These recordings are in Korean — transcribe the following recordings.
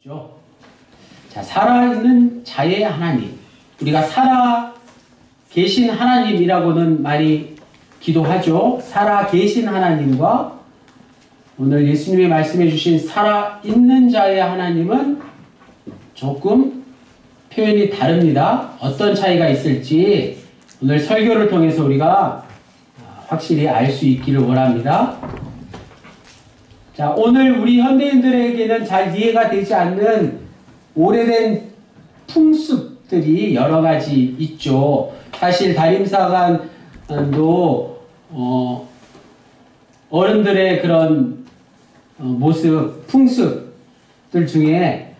있죠. 자, 살아있는 자의 하나님. 우리가 살아 계신 하나님이라고는 많이 기도하죠. 살아 계신 하나님과 오늘 예수님이 말씀해 주신 살아있는 자의 하나님은 조금 표현이 다릅니다. 어떤 차이가 있을지 오늘 설교를 통해서 우리가 확실히 알 수 있기를 원합니다. 자, 오늘 우리 현대인들에게는 잘 이해가 되지 않는 오래된 풍습들이 여러 가지 있죠. 사실 다림사관도 어른들의 그런 모습, 풍습들 중에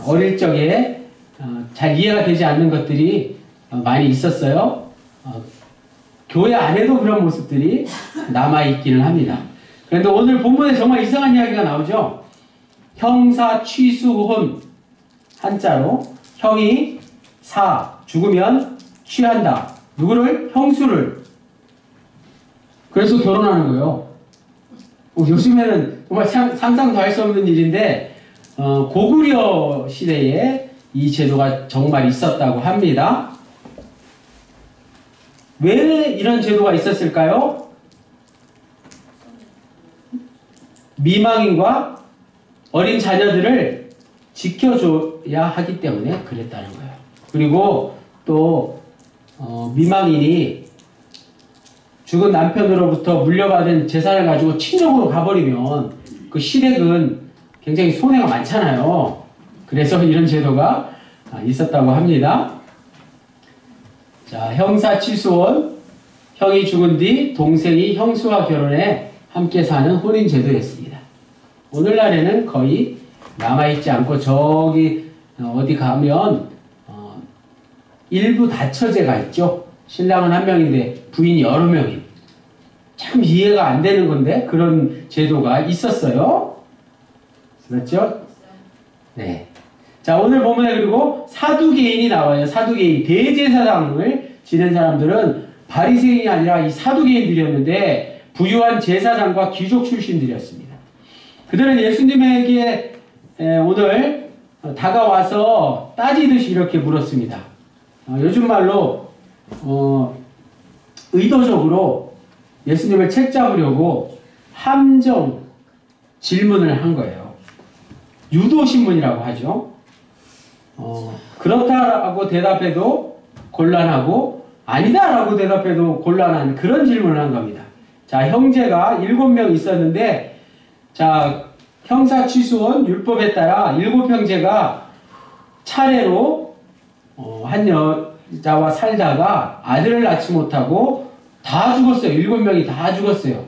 어릴 적에 잘 이해가 되지 않는 것들이 많이 있었어요. 교회 안에도 그런 모습들이 남아있기는 합니다. 그런데 오늘 본문에 정말 이상한 이야기가 나오죠. 형사 취수혼, 한자로 형이 죽으면 취한다. 누구를? 형수를. 그래서 결혼하는 거예요. 요즘에는 정말 상상도 할 수 없는 일인데 고구려 시대에 이 제도가 정말 있었다고 합니다. 왜 이런 제도가 있었을까요? 미망인과 어린 자녀들을 지켜줘야 하기 때문에 그랬다는 거예요. 그리고 또 미망인이 죽은 남편으로부터 물려받은 재산을 가지고 친정으로 가버리면 그 시댁은 굉장히 손해가 많잖아요. 그래서 이런 제도가 있었다고 합니다. 자, 형사취수혼, 형이 죽은 뒤 동생이 형수와 결혼해 함께 사는 혼인제도였습니다. 오늘날에는 거의 남아있지 않고 저기 어디 가면 일부 다처제가 있죠. 신랑은 한 명인데 부인이 여러 명인. 참 이해가 안 되는 건데 그런 제도가 있었어요. 그렇죠? 네. 자, 오늘 보면 그리고 사두개인이 나와요. 사두개인. 대제사장을 지낸 사람들은 바리새인이 아니라 이 사두개인들이었는데 부유한 제사장과 귀족 출신들이었습니다. 그들은 예수님에게 오늘 다가와서 따지듯이 이렇게 물었습니다. 요즘 말로 의도적으로 예수님을 책잡으려고 함정 질문을 한 거예요. 유도신문이라고 하죠. 그렇다라고 대답해도 곤란하고 아니다라고 대답해도 곤란한 그런 질문을 한 겁니다. 자, 형제가 7명 있었는데 자, 형사취수원 율법에 따라 7형제가 차례로 한 여자와 살다가 아들을 낳지 못하고 다 죽었어요. 7명이 다 죽었어요.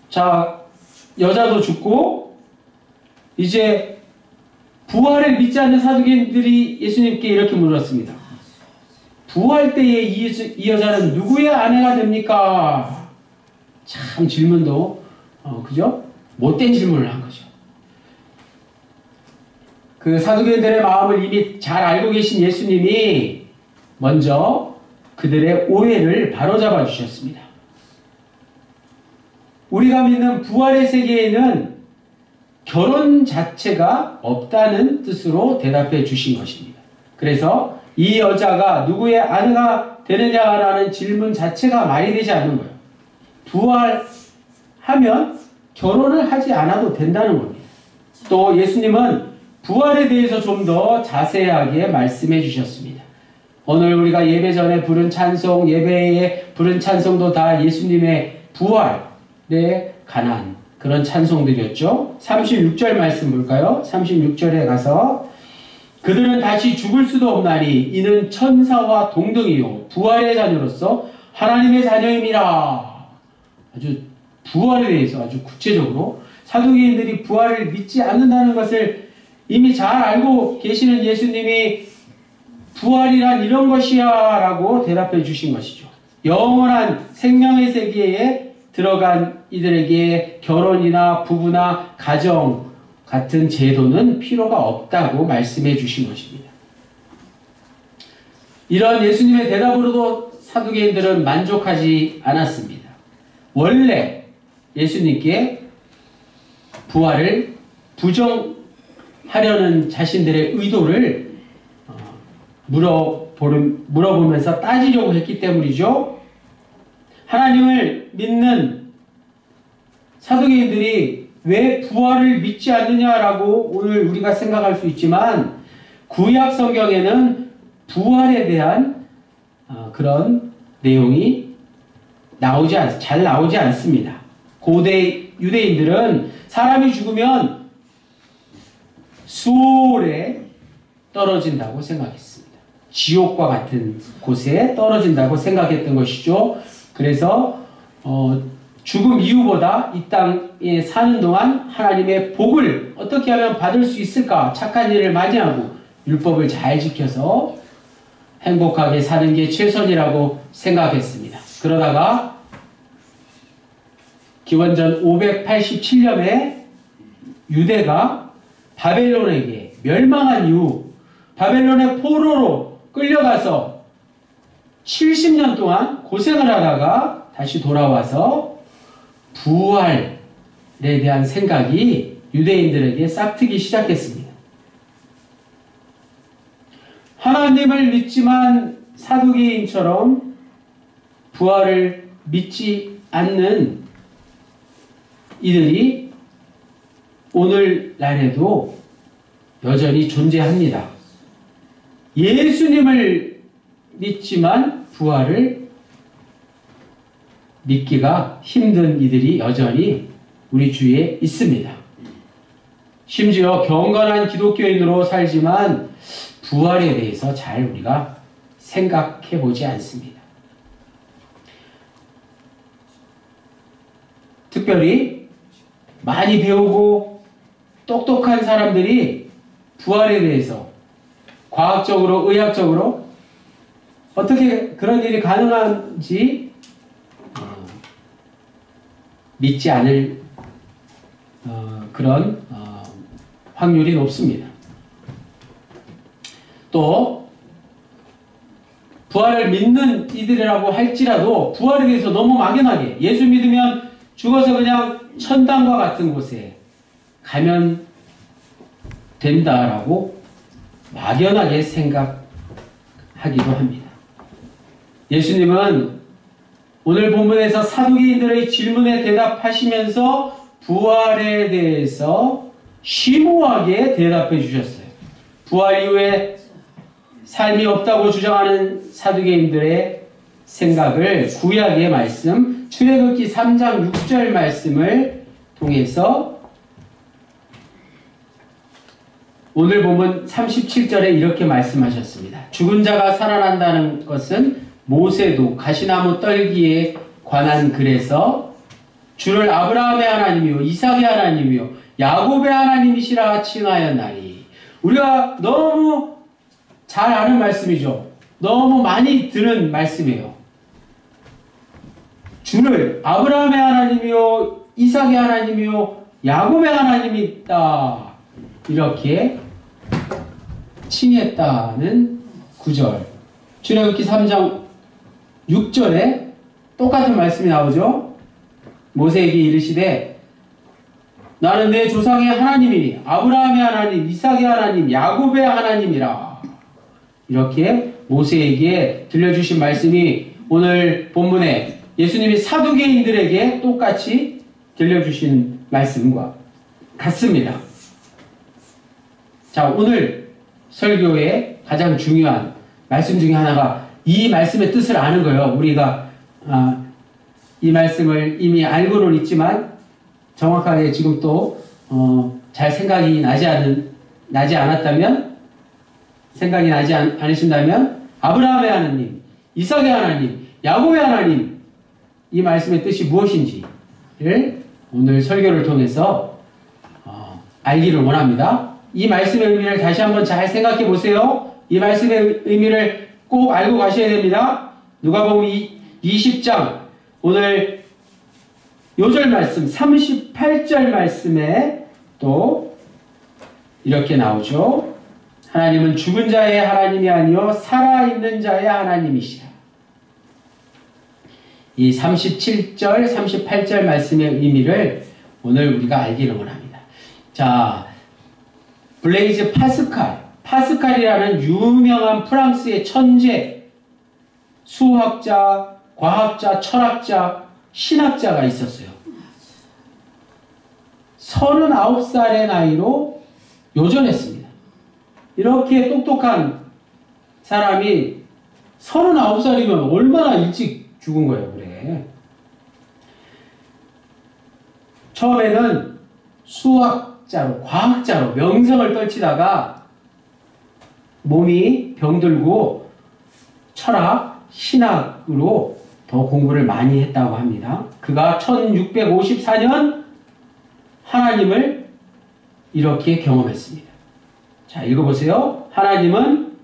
자, 여자도 죽고 이제 부활을 믿지 않는 사두개인들이 예수님께 이렇게 물었습니다. 부활 때에 이 여자는 누구의 아내가 됩니까? 참 질문도 그죠? 못된 질문을 한 거죠. 그 사두개인들의 마음을 이미 잘 알고 계신 예수님이 먼저 그들의 오해를 바로잡아 주셨습니다. 우리가 믿는 부활의 세계에는 결혼 자체가 없다는 뜻으로 대답해 주신 것입니다. 그래서 이 여자가 누구의 아내가 되느냐라는 질문 자체가 말이 되지 않는 거예요. 부활하면 결혼을 하지 않아도 된다는 겁니다. 또 예수님은 부활에 대해서 좀 더 자세하게 말씀해 주셨습니다. 오늘 우리가 예배 전에 부른 찬송, 예배에 부른 찬송도 다 예수님의 부활에 관한 그런 찬송들이었죠. 36절 말씀 볼까요? 36절에 가서 그들은 다시 죽을 수도 없나니 이는 천사와 동등이요 부활의 자녀로서 하나님의 자녀임이라. 아주 부활에 대해서 아주 구체적으로 사두개인들이 부활을 믿지 않는다는 것을 이미 잘 알고 계시는 예수님이 부활이란 이런 것이야 라고 대답해 주신 것이죠. 영원한 생명의 세계에 들어간 이들에게 결혼이나 부부나 가정 같은 제도는 필요가 없다고 말씀해 주신 것입니다. 이런 예수님의 대답으로도 사두개인들은 만족하지 않았습니다. 원래 예수님께 부활을 하려는 자신들의 의도를 물어보면서 따지려고 했기 때문이죠. 하나님을 믿는 사두개인들이 왜 부활을 믿지 않느냐라고 오늘 우리가 생각할 수 있지만 구약 성경에는 부활에 대한 그런 내용이 잘 나오지 않습니다. 고대 유대인들은 사람이 죽으면 수월에 떨어진다고 생각했습니다. 지옥과 같은 곳에 떨어진다고 생각했던 것이죠. 그래서 죽음 이후보다 이 땅에 사는 동안 하나님의 복을 어떻게 하면 받을 수 있을까? 착한 일을 많이 하고 율법을 잘 지켜서 행복하게 사는 게 최선이라고 생각했습니다. 그러다가 기원전 587년에 유대가 바벨론에게 멸망한 이후 바벨론의 포로로 끌려가서 70년 동안 고생을 하다가 다시 돌아와서 부활에 대한 생각이 유대인들에게 싹트기 시작했습니다. 하나님을 믿지만 사두개인처럼 부활을 믿지 않는 이들이 오늘날에도 여전히 존재합니다. 예수님을 믿지만 부활을 믿기가 힘든 이들이 여전히 우리 주위에 있습니다. 심지어 경건한 기독교인으로 살지만 부활에 대해서 잘 우리가 생각해 보지 않습니다. 특별히 많이 배우고 똑똑한 사람들이 부활에 대해서 과학적으로, 의학적으로 어떻게 그런 일이 가능한지 믿지 않을 그런 확률이 높습니다. 또 부활을 믿는 이들이라고 할지라도 부활에 대해서 너무 막연하게 예수 믿으면 죽어서 그냥 천당과 같은 곳에 가면 된다라고 막연하게 생각하기도 합니다. 예수님은 오늘 본문에서 사두개인들의 질문에 대답하시면서 부활에 대해서 심오하게 대답해 주셨어요. 부활 이후에 삶이 없다고 주장하는 사두개인들의 생각을 구약의 말씀, 출애굽기 3장 6절 말씀을 통해서 오늘 본문 37절에 이렇게 말씀하셨습니다. 죽은 자가 살아난다는 것은 모세도 가시나무 떨기에 관한 글에서 주를 아브라함의 하나님이요 이삭의 하나님이요 야곱의 하나님이시라 칭하였나니. 우리가 너무 잘 아는 말씀이죠. 너무 많이 들은 말씀이에요. 주를 아브라함의 하나님이요 이삭의 하나님이요 야곱의 하나님이다 이렇게 칭했다는 구절. 출애굽기 3장 6절에 똑같은 말씀이 나오죠. 모세에게 이르시되 나는 내 조상의 하나님이니 아브라함의 하나님, 이삭의 하나님, 야곱의 하나님이라. 이렇게 모세에게 들려주신 말씀이 오늘 본문에 예수님이 사두개인들에게 똑같이 들려주신 말씀과 같습니다. 자, 오늘 설교의 가장 중요한 말씀 중에 하나가 이 말씀의 뜻을 아는 거예요. 우리가 이 말씀을 이미 알고는 있지만 정확하게 지금 또 잘 생각이 나지 않았다면, 생각이 나지 않으신다면 아브라함의 하나님, 이삭의 하나님, 야곱의 하나님, 이 말씀의 뜻이 무엇인지를 오늘 설교를 통해서 알기를 원합니다. 이 말씀의 의미를 다시 한번 잘 생각해 보세요. 이 말씀의 의미를 꼭 알고 가셔야 됩니다. 누가복음 20장 오늘 요절 말씀 38절 말씀에 또 이렇게 나오죠. 하나님은 죽은 자의 하나님이 아니요 살아있는 자의 하나님이시라. 이 37절 38절 말씀의 의미를 오늘 우리가 알기를 원합니다. 자, 블레이즈 파스칼. 파스칼이라는 유명한 프랑스의 천재, 수학자, 과학자, 철학자, 신학자가 있었어요. 39살의 나이로 요절했습니다. 이렇게 똑똑한 사람이 39살이면 얼마나 일찍 죽은 거예요, 그래. 처음에는 수학자로, 과학자로 명성을 떨치다가 몸이 병들고 철학, 신학으로 더 공부를 많이 했다고 합니다. 그가 1654년 하나님을 이렇게 경험했습니다. 자, 읽어보세요. 하나님은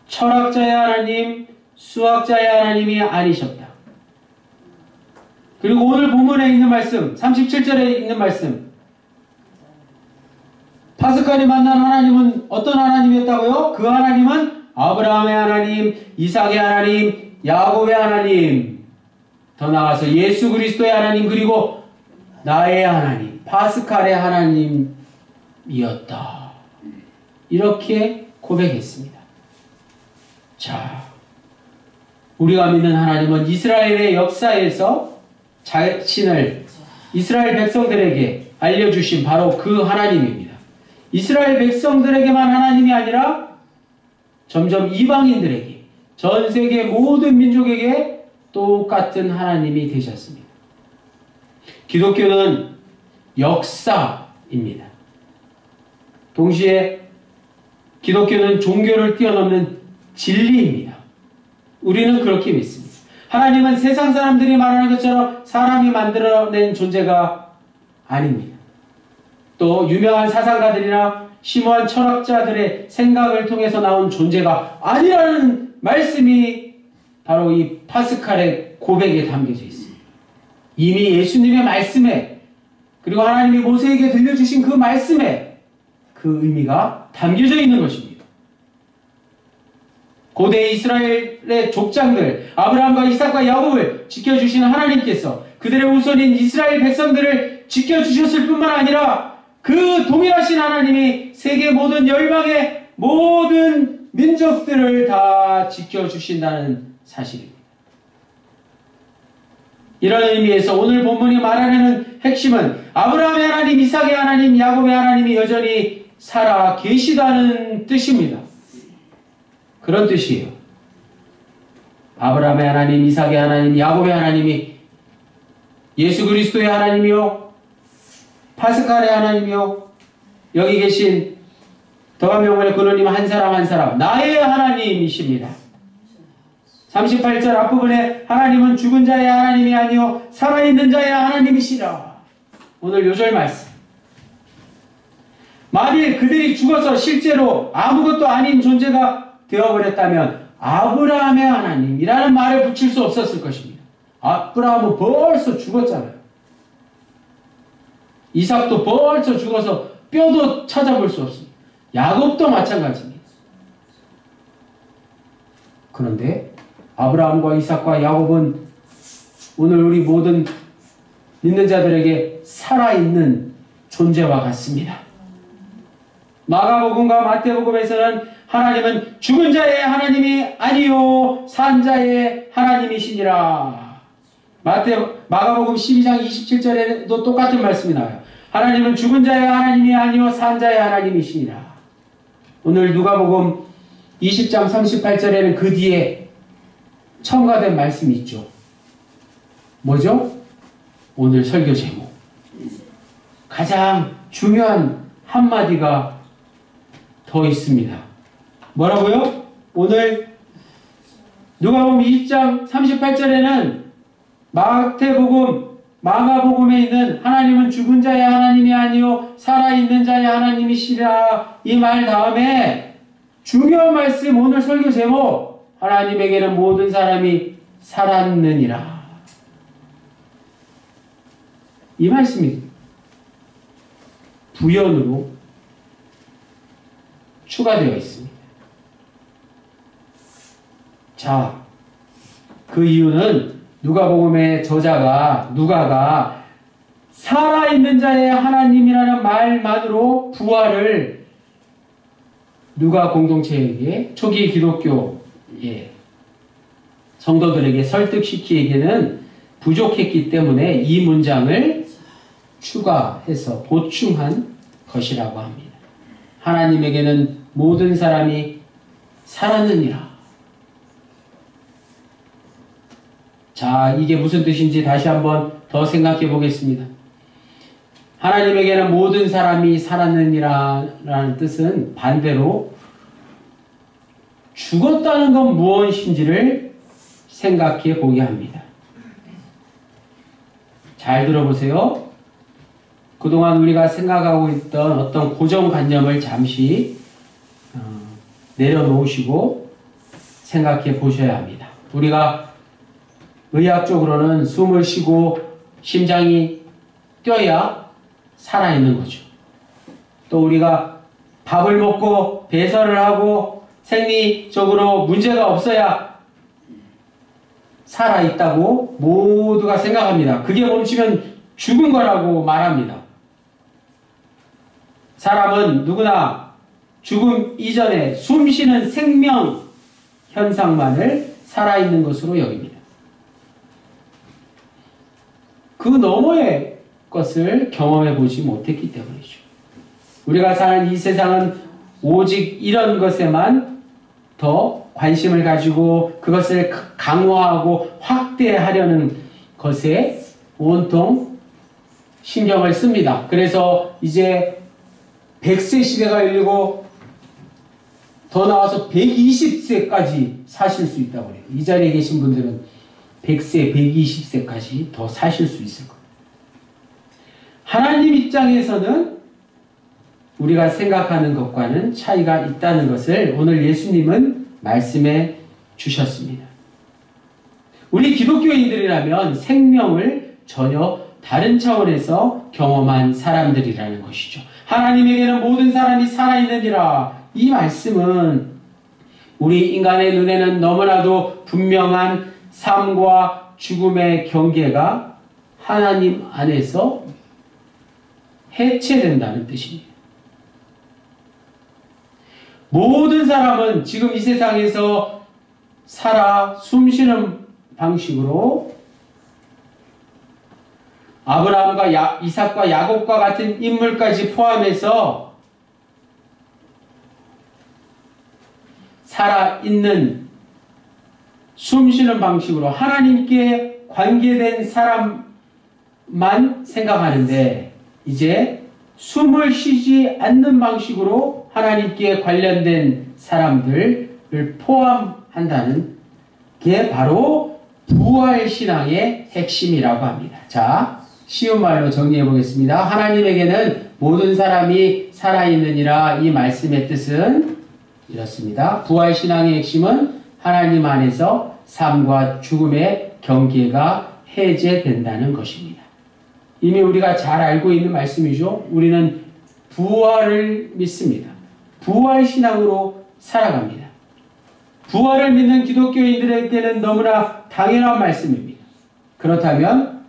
철학자의 하나님, 수학자의 하나님이 아니셨다. 그리고 오늘 본문에 있는 말씀, 37절에 있는 말씀, 파스칼이 만난 하나님은 어떤 하나님이었다고요? 그 하나님은 아브라함의 하나님, 이삭의 하나님, 야곱의 하나님, 더 나아가서 예수 그리스도의 하나님, 그리고 나의 하나님, 파스칼의 하나님이었다. 이렇게 고백했습니다. 자, 우리가 믿는 하나님은 이스라엘의 역사에서 자신을 이스라엘 백성들에게 알려주신 바로 그 하나님입니다. 이스라엘 백성들에게만 하나님이 아니라 점점 이방인들에게, 전 세계 모든 민족에게 똑같은 하나님이 되셨습니다. 기독교는 역사입니다. 동시에 기독교는 종교를 뛰어넘는 진리입니다. 우리는 그렇게 믿습니다. 하나님은 세상 사람들이 말하는 것처럼 사람이 만들어낸 존재가 아닙니다. 또 유명한 사상가들이나 심오한 철학자들의 생각을 통해서 나온 존재가 아니라는 말씀이 바로 이 파스칼의 고백에 담겨져 있습니다. 이미 예수님의 말씀에, 그리고 하나님이 모세에게 들려주신 그 말씀에 그 의미가 담겨져 있는 것입니다. 고대 이스라엘의 족장들, 아브라함과 이삭과 야곱을 지켜주신 하나님께서 그들의 후손인 이스라엘 백성들을 지켜주셨을 뿐만 아니라 그 동일하신 하나님이 세계 모든 열방의 모든 민족들을 다 지켜주신다는 사실입니다. 이런 의미에서 오늘 본문이 말하려는 핵심은 아브라함의 하나님, 이삭의 하나님, 야곱의 하나님이 여전히 살아 계시다는 뜻입니다. 그런 뜻이에요. 아브라함의 하나님, 이삭의 하나님, 야곱의 하나님이 예수 그리스도의 하나님이요, 파스칼의 하나님이요, 여기 계신 더한 명문의 근원님 한 사람 한 사람 나의 하나님이십니다. 38절 앞부분에 하나님은 죽은 자의 하나님이 아니요 살아있는 자의 하나님이시라. 오늘 요절 말씀. 만일 그들이 죽어서 실제로 아무것도 아닌 존재가 되어버렸다면 아브라함의 하나님이라는 말을 붙일 수 없었을 것입니다. 아브라함은 벌써 죽었잖아요. 이삭도 벌써 죽어서 뼈도 찾아볼 수 없습니다. 야곱도 마찬가지입니다. 그런데 아브라함과 이삭과 야곱은 오늘 우리 모든 믿는 자들에게 살아있는 존재와 같습니다. 마가복음과 마태복음에서는 하나님은 죽은 자의 하나님이 아니요 산 자의 하나님이시니라. 마가복음 12장 27절에도 똑같은 말씀이 나와요. 하나님은 죽은 자의 하나님이 아니요 산 자의 하나님이시니라. 오늘 누가복음 20장 38절에는 그 뒤에 첨가된 말씀이 있죠. 뭐죠? 오늘 설교 제목. 가장 중요한 한마디가 더 있습니다. 뭐라고요? 오늘 누가복음 20장 38절에는 마가복음에 있는 하나님은 죽은 자의 하나님이 아니요 살아있는 자의 하나님이시라 이 말 다음에 중요한 말씀, 오늘 설교 제목, 하나님에게는 모든 사람이 살았느니라. 이 말씀이 부연으로 추가되어 있습니다. 자, 그 이유는 누가복음의 저자가 살아있는 자의 하나님이라는 말만으로 부활을 누가 공동체에게 초기 기독교 성도들에게 설득시키기에는 부족했기 때문에 이 문장을 추가해서 보충한 것이라고 합니다. 하나님에게는 모든 사람이 살았느니라. 자, 이게 무슨 뜻인지 다시 한번 더 생각해 보겠습니다. 하나님에게는 모든 사람이 살았느니라는 뜻은 반대로 죽었다는 건 무엇인지를 생각해 보게 합니다. 잘 들어보세요. 그동안 우리가 생각하고 있던 어떤 고정관념을 잠시 내려놓으시고 생각해 보셔야 합니다. 우리가 의학적으로는 숨을 쉬고 심장이 뛰어야 살아있는 거죠. 또 우리가 밥을 먹고 배설을 하고 생리적으로 문제가 없어야 살아있다고 모두가 생각합니다. 그게 멈추면 죽은 거라고 말합니다. 사람은 누구나 죽음 이전에 숨쉬는 생명 현상만을 살아있는 것으로 여깁니다. 그 너머의 것을 경험해 보지 못했기 때문이죠. 우리가 사는 이 세상은 오직 이런 것에만 더 관심을 가지고 그것을 강화하고 확대하려는 것에 온통 신경을 씁니다. 그래서 이제 100세 시대가 열리고 더 나와서 120세까지 사실 수 있다고 해요. 이 자리에 계신 분들은 100세, 120세까지 더 사실 수 있을 거예요. 하나님 입장에서는 우리가 생각하는 것과는 차이가 있다는 것을 오늘 예수님은 말씀해 주셨습니다. 우리 기독교인들이라면 생명을 전혀 다른 차원에서 경험한 사람들이라는 것이죠. 하나님에게는 모든 사람이 살아있느니라. 이 말씀은 우리 인간의 눈에는 너무나도 분명한 삶과 죽음의 경계가 하나님 안에서 해체된다는 뜻입니다. 모든 사람은 지금 이 세상에서 살아 숨쉬는 방식으로 아브라함과 이삭과 야곱과 같은 인물까지 포함해서 살아있는 숨쉬는 방식으로 하나님께 관계된 사람만 생각하는데 이제 숨을 쉬지 않는 방식으로 하나님께 관련된 사람들을 포함한다는 게 바로 부활신앙의 핵심이라고 합니다. 자, 쉬운 말로 정리해 보겠습니다. 하나님에게는 모든 사람이 살아있느니라. 이 말씀의 뜻은 이렇습니다. 부활신앙의 핵심은 하나님 안에서 삶과 죽음의 경계가 해제된다는 것입니다. 이미 우리가 잘 알고 있는 말씀이죠. 우리는 부활을 믿습니다. 부활신앙으로 살아갑니다. 부활을 믿는 기독교인들에게는 너무나 당연한 말씀입니다. 그렇다면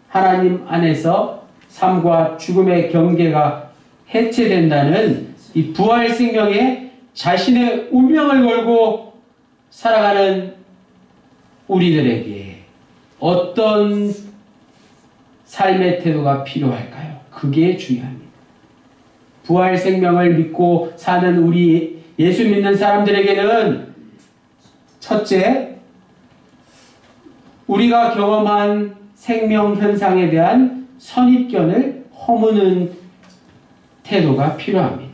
하나님 안에서 삶과 죽음의 경계가 해체된다는 이 부활 생명에 자신의 운명을 걸고 살아가는 우리들에게 어떤 삶의 태도가 필요할까요? 그게 중요합니다. 부활 생명을 믿고 사는 우리 예수 믿는 사람들에게는 첫째, 우리가 경험한 생명 현상에 대한 선입견을 허무는 태도가 필요합니다.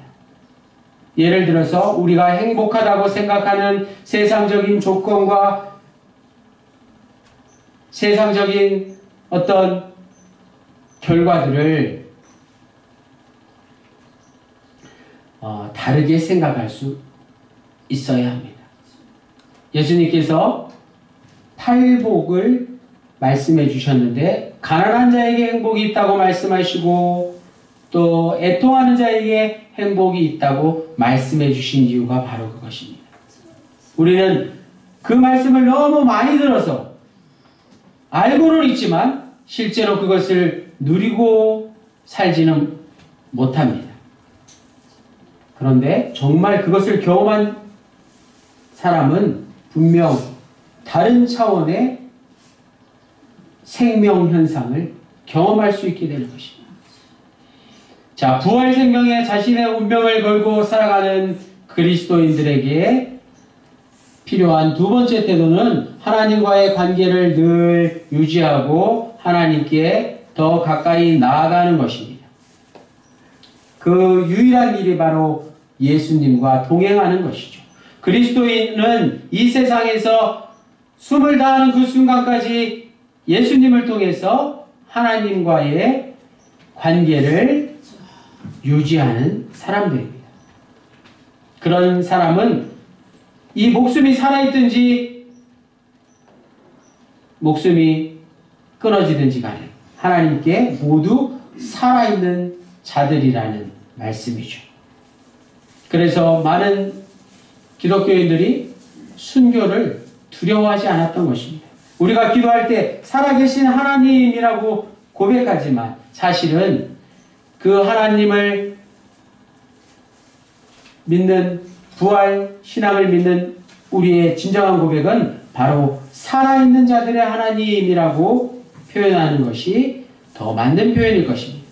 예를 들어서 우리가 행복하다고 생각하는 세상적인 조건과 세상적인 어떤 결과들을 다르게 생각할 수 있어야 합니다. 예수님께서 팔복을 말씀해 주셨는데 가난한 자에게 행복이 있다고 말씀하시고 또 애통하는 자에게 행복이 있다고 말씀해 주신 이유가 바로 그것입니다. 우리는 그 말씀을 너무 많이 들어서 알고는 있지만 실제로 그것을 누리고 살지는 못합니다. 그런데 정말 그것을 경험한 사람은 분명 다른 차원의 생명 현상을 경험할 수 있게 되는 것입니다. 자, 부활 생명에 자신의 운명을 걸고 살아가는 그리스도인들에게 필요한 두 번째 태도는 하나님과의 관계를 늘 유지하고 하나님께 더 가까이 나아가는 것입니다. 그 유일한 일이 바로 예수님과 동행하는 것이죠. 그리스도인은 이 세상에서 숨을 다하는 그 순간까지 예수님을 통해서 하나님과의 관계를 유지하는 사람들입니다. 그런 사람은 이 목숨이 살아있든지 목숨이 끊어지든지 간에 하나님께 모두 살아있는 자들이라는 말씀이죠. 그래서 많은 기독교인들이 순교를 두려워하지 않았던 것입니다. 우리가 기도할 때 살아계신 하나님이라고 고백하지만 사실은 그 하나님을 믿는 부활 신앙을 믿는 우리의 진정한 고백은 바로 살아있는 자들의 하나님이라고 표현하는 것이 더 맞는 표현일 것입니다.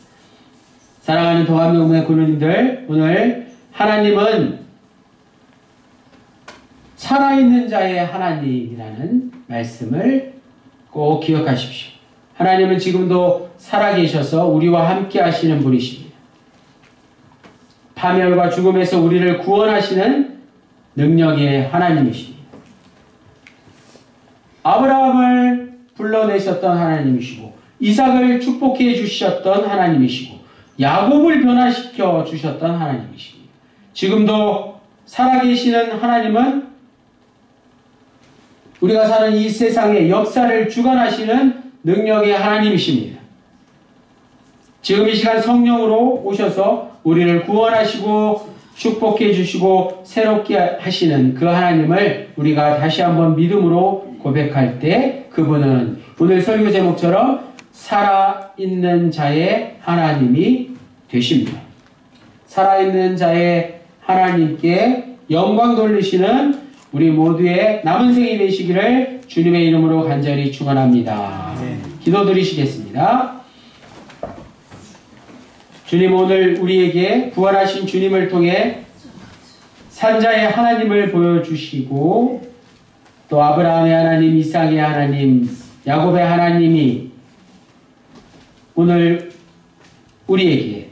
사랑하는 동안명문의 군우님들, 오늘 하나님은 살아있는 자의 하나님이라는 말씀을 꼭 기억하십시오. 하나님은 지금도 살아계셔서 우리와 함께 하시는 분이십니다. 파멸과 죽음에서 우리를 구원하시는 능력의 하나님이십니다. 아브라함을 불러내셨던 하나님이시고 이삭을 축복해 주셨던 하나님이시고 야곱을 변화시켜 주셨던 하나님이십니다. 지금도 살아계시는 하나님은 우리가 사는 이 세상의 역사를 주관하시는 능력의 하나님이십니다. 지금 이 시간 성령으로 오셔서 우리를 구원하시고 축복해 주시고 새롭게 하시는 그 하나님을 우리가 다시 한번 믿음으로 고백할 때 그분은 오늘 설교 제목처럼 살아있는 자의 하나님이 되십니다. 살아있는 자의 하나님께 영광 돌리시는 우리 모두의 남은 생이 되시기를 주님의 이름으로 간절히 축원합니다. 기도드리시겠습니다. 주님, 오늘 우리에게 부활하신 주님을 통해 산자의 하나님을 보여주시고 또 아브라함의 하나님, 이삭의 하나님, 야곱의 하나님이 오늘 우리에게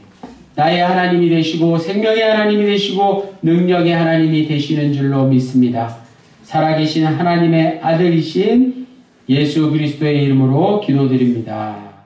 나의 하나님이 되시고 생명의 하나님이 되시고 능력의 하나님이 되시는 줄로 믿습니다. 살아계신 하나님의 아들이신 예수 그리스도의 이름으로 기도드립니다.